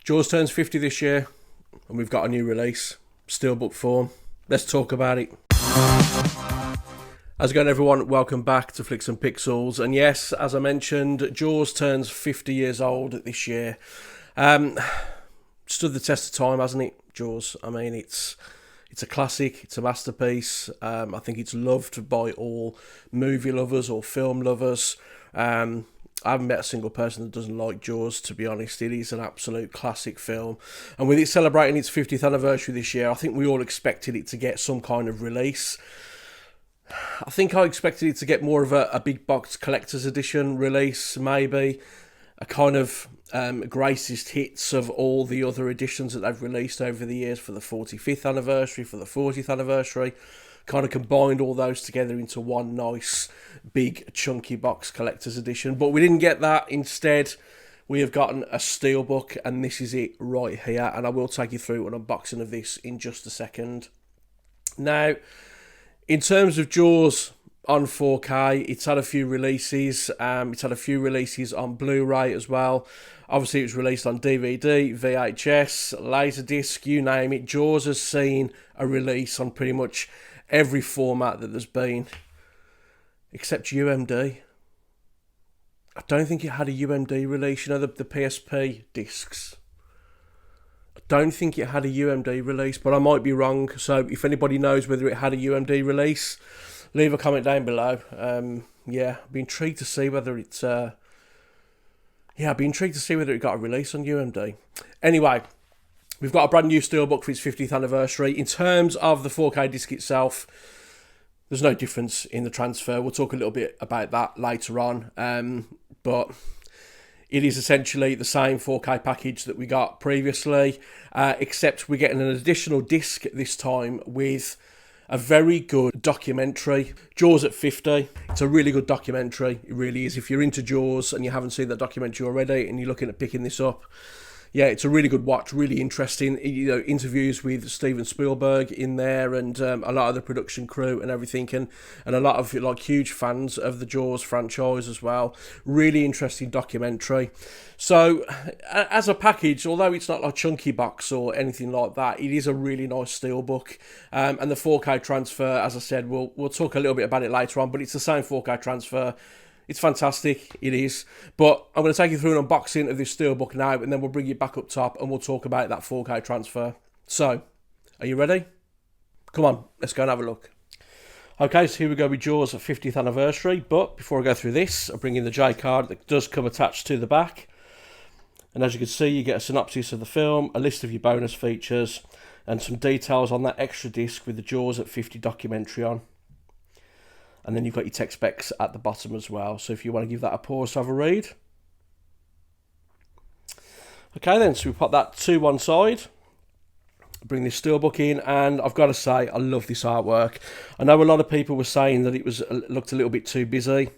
Jaws turns 50 this year, and we've got a new release, Steelbook form. Let's talk about it. How's it going, everyone? Welcome back to Flicks and Pixels. And yes, as I mentioned, Jaws turns 50 years old this year. Stood the test of time, hasn't it, Jaws? I mean, it's a classic, it's a masterpiece. I think it's loved by all movie lovers or film lovers. I haven't met a single person that doesn't like Jaws, to be honest. It is an absolute classic film. And with it celebrating its 50th anniversary this year, I think we all expected it to get some kind of release. I think I expected it to get more of a big box collector's edition release, maybe. A kind of greatest hits of all the other editions that they've released over the years for the 45th anniversary, for the 40th anniversary. Kind of combined all those together into one nice, big, chunky box collector's edition. But we didn't get that. Instead, we have gotten a Steelbook, and this is it right here. And I will take you through an unboxing of this in just a second. Now, in terms of Jaws on 4K, it's had a few releases. It's had a few releases on Blu-ray as well. Obviously, it was released on DVD, VHS, Laserdisc, you name it. Jaws has seen a release on pretty much every format that there's been, except UMD. I don't think it had a UMD release. You know, the PSP discs. I don't think it had a UMD release, but I might be wrong. So if anybody knows whether it had a UMD release, leave a comment down below. Yeah, I'd be intrigued to see whether it's... I'd be intrigued to see whether it got a release on UMD. Anyway, we've got a brand new Steelbook for its 50th anniversary. In terms of the 4K disc itself, there's no difference in the transfer. We'll talk a little bit about that later on. But it is essentially the same 4K package that we got previously, except we're getting an additional disc this time with a very good documentary, Jaws at 50. It's a really good documentary, it really is. If you're into Jaws and you haven't seen that documentary already and you're looking at picking this up, yeah, it's a really good watch, really interesting. You know, interviews with Steven Spielberg in there, and a lot of the production crew and everything, and a lot of like huge fans of the Jaws franchise as well. Really interesting documentary. So, as a package, although it's not like chunky box or anything like that, it is a really nice Steelbook. And the 4K transfer, as I said, we'll talk a little bit about it later on, but it's the same 4K transfer. It's fantastic, it is. But I'm going to take you through an unboxing of this Steelbook now, and then we'll bring you back up top and we'll talk about that 4K transfer. So, are you ready? Come on, let's go and have a look. Okay, so here we go with Jaws' 50th anniversary. But before I go through this, I'll bring in the J card that does come attached to the back. And as you can see, you get a synopsis of the film, a list of your bonus features, and some details on that extra disc with the Jaws at 50 documentary on. And then you've got your tech specs at the bottom as well. So if you want to give that a pause to have a read. Okay then, so we put that to one side. Bring this Steelbook in, and I've got to say, I love this artwork. I know a lot of people were saying that it looked a little bit too busy.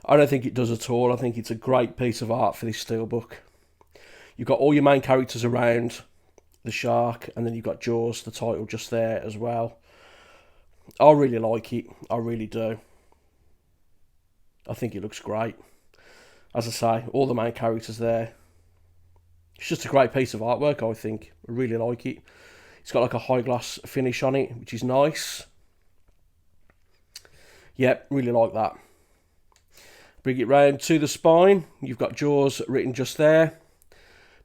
I don't think it does at all. I think it's a great piece of art for this Steelbook. You've got all your main characters around the shark, and then you've got Jaws, the title, just there as well. I really like it. I really do. I think it looks great. As I say, all the main characters there. It's just a great piece of artwork, I think. I really like it. It's got like a high gloss finish on it, which is nice. Yep, really like that. Bring it round to the spine. You've got Jaws written just there.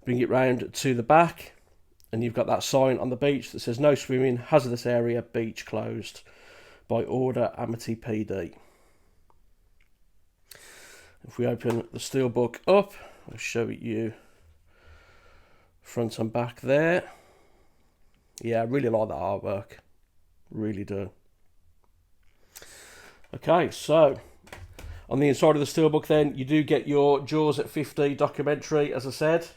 Bring it round to the back. And you've got that sign on the beach that says no swimming, hazardous area, beach closed by order Amity PD. If we open the Steelbook up, I'll show it you front and back there. Yeah, I really like that artwork. Really do. Okay, so on the inside of the Steelbook then, you do get your Jaws at 50 documentary, as I said.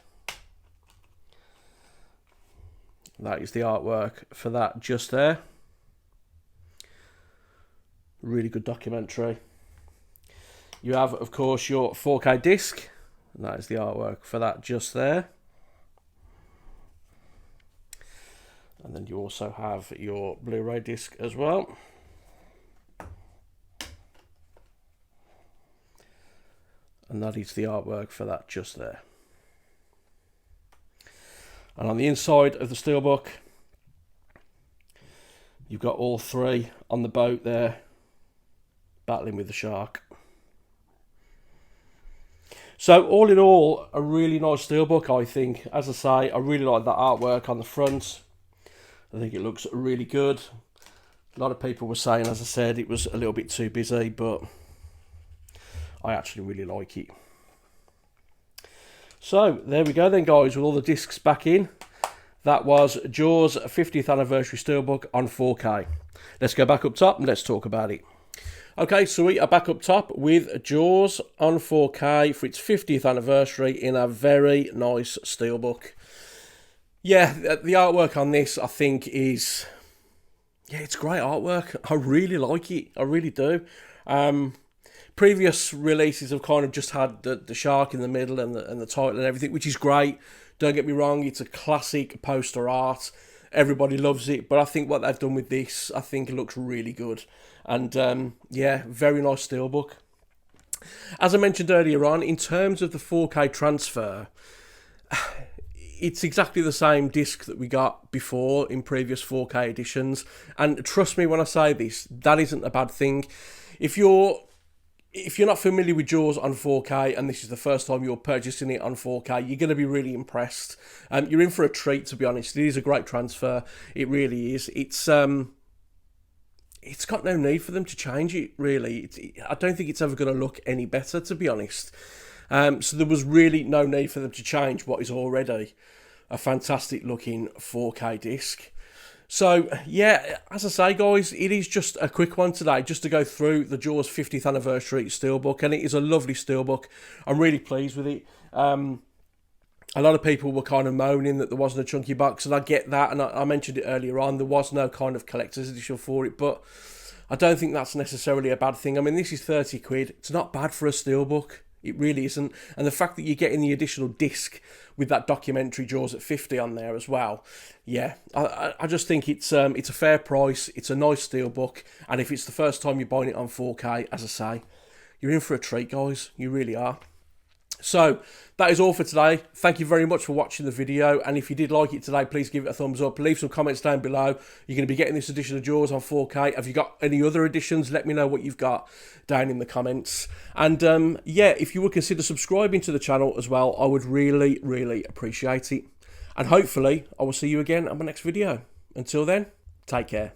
That is the artwork for that just there. Really good documentary. You have, of course, your 4K disc. And that is the artwork for that just there. And then you also have your Blu-ray disc as well. And that is the artwork for that just there. And on the inside of the Steelbook, you've got all three on the boat there, battling with the shark. So all in all, a really nice Steelbook, I think. As I say, I really like that artwork on the front. I think it looks really good. A lot of people were saying, as I said, it was a little bit too busy, but I actually really like it. So there we go then, guys, with all the discs back in. That was Jaws 50th anniversary Steelbook on 4K. Let's go back up top and let's talk about it. Okay, so we are back up top with Jaws on 4K for its 50th anniversary in a very nice Steelbook. Yeah, the artwork on this, I think, is... yeah, it's great artwork. I really like it. I really do. Previous releases have kind of just had the shark in the middle and the title and everything, which is great. Don't get me wrong, it's a classic poster art. Everybody loves it, but I think what they've done with this, I think it looks really good. And yeah, very nice Steelbook. As I mentioned earlier on, in terms of the 4K transfer, it's exactly the same disc that we got before in previous 4K editions. And trust me when I say this, that isn't a bad thing. If you're not familiar with Jaws on 4K and this is the first time you're purchasing it on 4K, you're going to be really impressed. You're in for a treat, to be honest. It is a great transfer. It really is. It's got no need for them to change it, really. I don't think it's ever going to look any better, to be honest. So there was really no need for them to change what is already a fantastic looking 4K disc. So yeah, as I say, guys, it is just a quick one today, just to go through the Jaws 50th anniversary Steelbook, and it is a lovely Steelbook. I'm really pleased with it. A lot of people were kind of moaning that there wasn't a chunky box, and I get that, and I mentioned it earlier on, there was no kind of collector's edition for it, but I don't think that's necessarily a bad thing. I mean, this is 30 quid. It's not bad for a Steelbook. It really isn't. And the fact that you're getting the additional disc with that documentary Jaws at 50 on there as well, yeah, I just think it's a fair price. It's a nice Steelbook, and if it's the first time you're buying it on 4K, as I say, you're in for a treat, guys. You really are. So that is all for today. Thank you very much for watching the video, and if you did like it today, please give it a thumbs up. Leave some comments down below. You're going to be getting this edition of Jaws on 4K. Have you got any other editions? Let me know what you've got down in the comments. And yeah, if you would consider subscribing to the channel as well, I would really, really appreciate it. And hopefully I will see you again on my next video. Until then, take care.